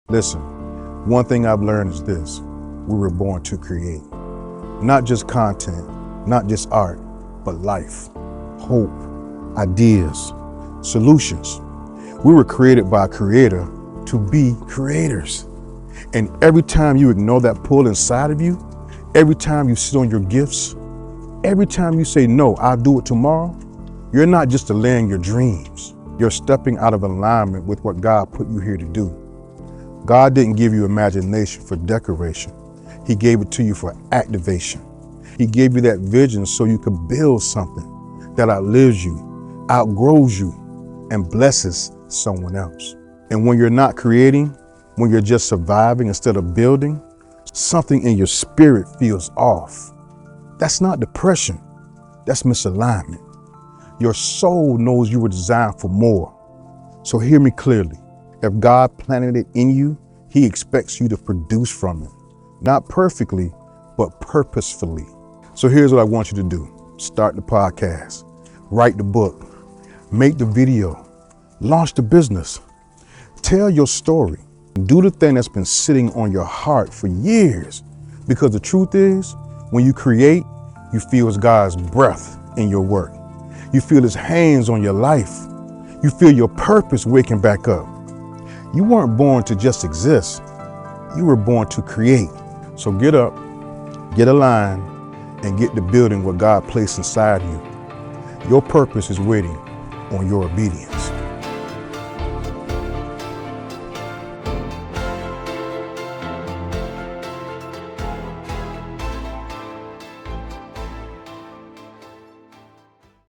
Listen, one thing I've learned is this: we were born to create. Not just content, not just art, but life, hope, ideas, solutions. We were created by a creator to be creators. And every time you ignore that pull inside of you, every time you sit on your gifts, every time you say, no, I'll do it tomorrow, you're not just delaying your dreams. You're stepping out of alignment with what God put you here to do. God didn't give you imagination for decoration. He gave it to you for activation. He gave you that vision so you could build something that outlives you, outgrows you, and blesses someone else. And when you're not creating, when you're just surviving instead of building, something in your spirit feels off. That's not depression, that's misalignment. Your soul knows you were designed for more. So hear me clearly. If God planted it in you, He expects you to produce from it. Not perfectly, but purposefully. So here's what I want you to do. Start the podcast, write the book, make the video, launch the business, tell your story. Do the thing that's been sitting on your heart for years. Because the truth is, when you create, you feel God's breath in your work. You feel His hands on your life. You feel your purpose waking back up. You weren't born to just exist. You were born to create. So get up, get aligned, and get to building what God placed inside you. Your purpose is waiting on your obedience.